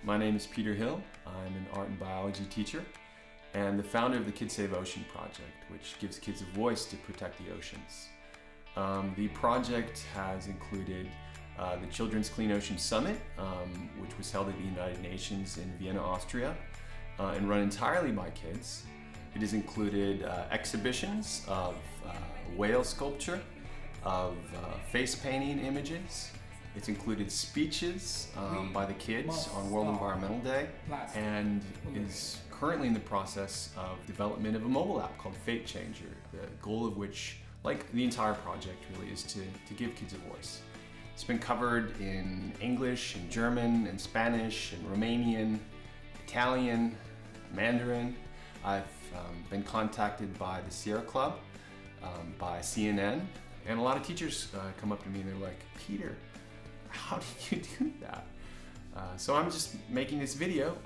My name is Peter Hill. I'm an art and biology teacher and the founder of the KidsSaveOcean project, which gives kids a voice to protect the oceans. The project has included the Children's Clean Ocean Summit, which was held at the United Nations in Vienna, Austria, and run entirely by kids. It has included exhibitions of whale sculpture, of face painting images. It's included speeches by the kids on World Environmental Day, and is currently in the process of development of a mobile app called Fate Changer, the goal of which, like the entire project really, is to give kids a voice. It's been covered in English and German and Spanish and Romanian, Italian, Mandarin. I've been contacted by the Sierra Club, by CNN, and a lot of teachers come up to me and they're like, Peter, how did you do that? So I'm just making this video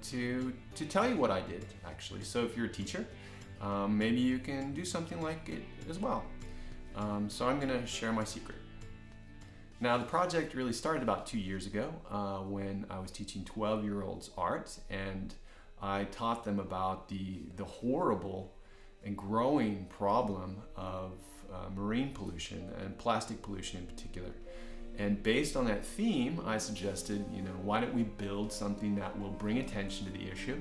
to tell you what I did, actually. So if you're a teacher, maybe you can do something like it as well. So I'm gonna share my secret. Now, the project really started about 2 years ago when I was teaching 12-year-olds art, and I taught them about the horrible and growing problem of marine pollution and plastic pollution in particular. And based on that theme, I suggested, why don't we build something that will bring attention to the issue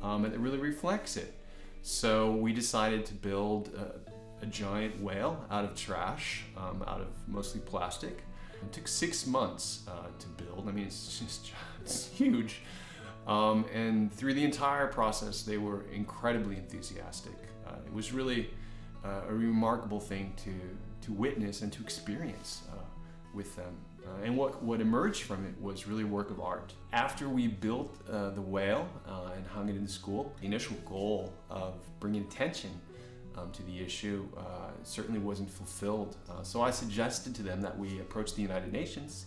and that really reflects it. So we decided to build a giant whale out of trash, out of mostly plastic. It took 6 months to build. I mean, it's huge. And through the entire process, they were incredibly enthusiastic. It was really a remarkable thing to witness and to experience with them. And what emerged from it was really a work of art. After we built the whale and hung it in the school, the initial goal of bringing attention to the issue certainly wasn't fulfilled. So I suggested to them that we approach the United Nations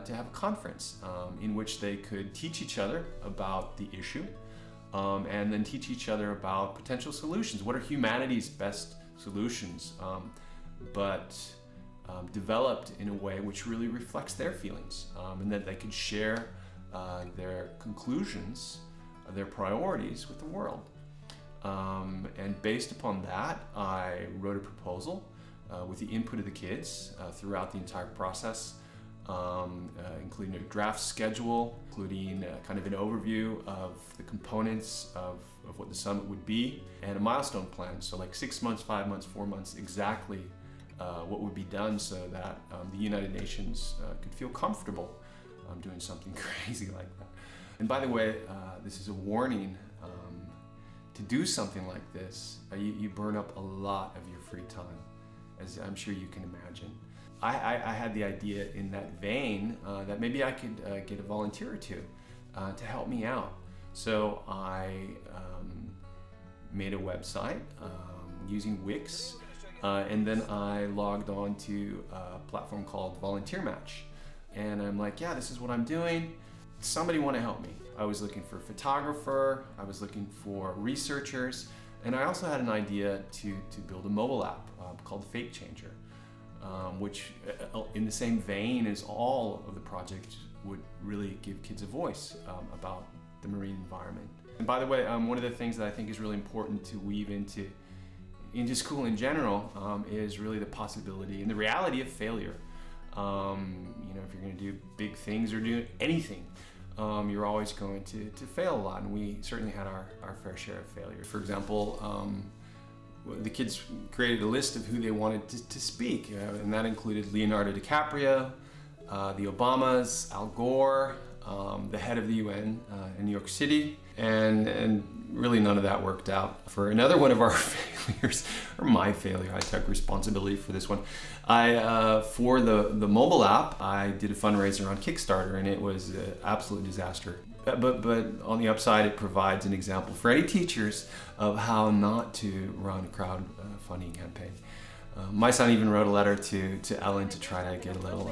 to have a conference in which they could teach each other about the issue and then teach each other about potential solutions. What are humanity's best solutions, but developed in a way which really reflects their feelings, and that they could share their conclusions, their priorities with the world. And based upon that, I wrote a proposal with the input of the kids throughout the entire process, including a draft schedule, including kind of an overview of the components of what the summit would be, and a milestone plan. So like 6 months, 5 months, 4 months, exactly what would be done so that the United Nations could feel comfortable doing something crazy like that. And by the way, this is a warning. To do something like this, you burn up a lot of your free time, as I'm sure you can imagine. I had the idea in that vein that maybe I could get a volunteer or two to help me out. So I made a website using Wix, and then I logged on to a platform called Volunteer Match. And I'm like, yeah, this is what I'm doing. Somebody want to help me. I was looking for a photographer, I was looking for researchers, and I also had an idea to build a mobile app called Fate Changer, which in the same vein as all of the projects would really give kids a voice about the marine environment. And by the way, one of the things that I think is really important to weave into school in general is really the possibility and the reality of failure. If you're going to do big things or do anything, you're always going to fail a lot, and we certainly had our fair share of failure. For example, the kids created a list of who they wanted to speak, and that included Leonardo DiCaprio, the Obamas, Al Gore, the head of the UN in New York City, and really none of that worked out. For another one of our failures, or my failure, I took responsibility for this one. For the mobile app, I did a fundraiser on Kickstarter, and it was an absolute disaster. But on the upside, it provides an example for any teachers of how not to run a crowdfunding campaign. My son even wrote a letter to Ellen to try to get a little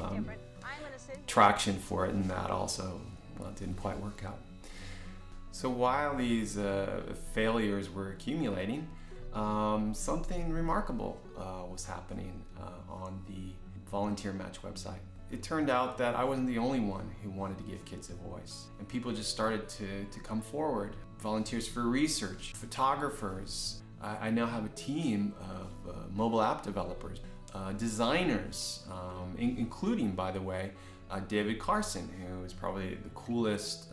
traction for it, and that also didn't quite work out. So while these failures were accumulating, something remarkable was happening on the Volunteer Match website. it turned out that I wasn't the only one who wanted to give kids a voice. And people just started to come forward. Volunteers for research, photographers. I now have a team of mobile app developers, designers, including, by the way, David Carson, who is probably the coolest,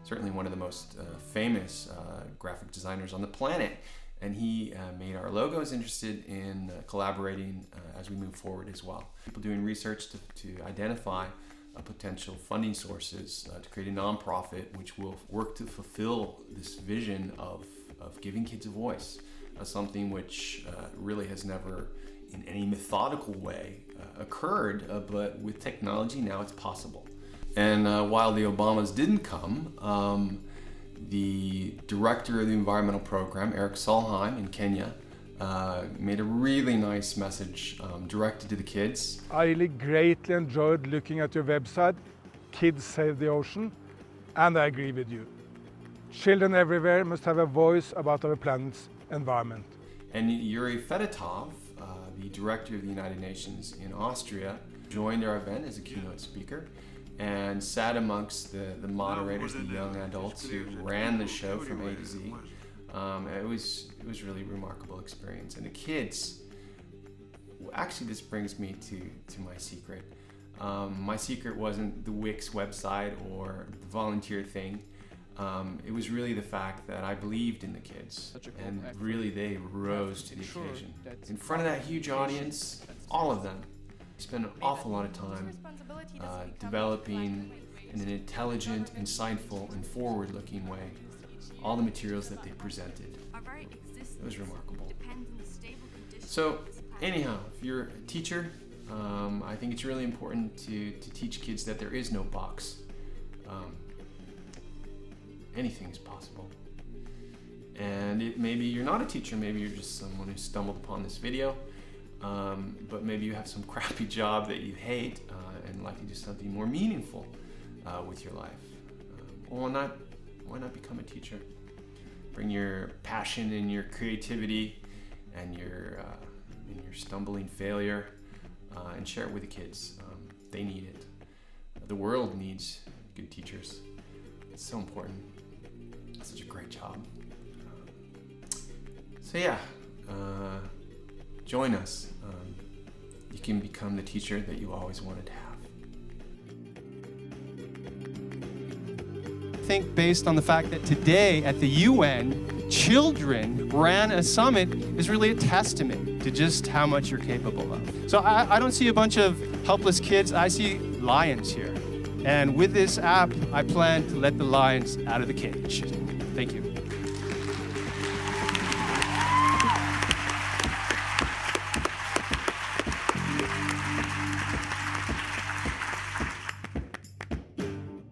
certainly one of the most famous graphic designers on the planet. And he made our logos, interested in collaborating as we move forward as well. People doing research to identify potential funding sources to create a nonprofit which will work to fulfill this vision of giving kids a voice, something which really has never in any methodical way occurred, but with technology now it's possible. And while the Obamas didn't come, the director of the environmental program, Eric Solheim in Kenya, made a really nice message directed to the kids. I really greatly enjoyed looking at your website, KidsSaveOcean, and I agree with you. Children everywhere must have a voice about our planet's environment. And Yuri Fedotov, the director of the United Nations in Austria, joined our event as a keynote speaker and sat amongst the moderators, the young adults who ran the show from A to Z. It was really a remarkable experience. And the kids, actually this brings me to my secret. My secret wasn't the Wix website or the volunteer thing. It was really the fact that I believed in the kids, and really they rose to the occasion. In front of that huge audience, all of them spent an awful lot of time developing in an intelligent, insightful, and forward-looking way all the materials that they presented. It was remarkable. So anyhow, if you're a teacher, I think it's really important to teach kids that there is no box. Anything is possible. And maybe you're not a teacher, maybe you're just someone who stumbled upon this video, but maybe you have some crappy job that you hate and like to do something more meaningful with your life. Why not become a teacher? Bring your passion and your creativity and your stumbling failure and share it with the kids. They need it. The world needs good teachers. It's so important. It's such a great job. So yeah, join us. You can become the teacher that you always wanted to have. I think based on the fact that today at the UN, children ran a summit is really a testament to just how much you're capable of. So I don't see a bunch of helpless kids, I see lions here. And with this app, I plan to let the lions out of the cage. Thank you.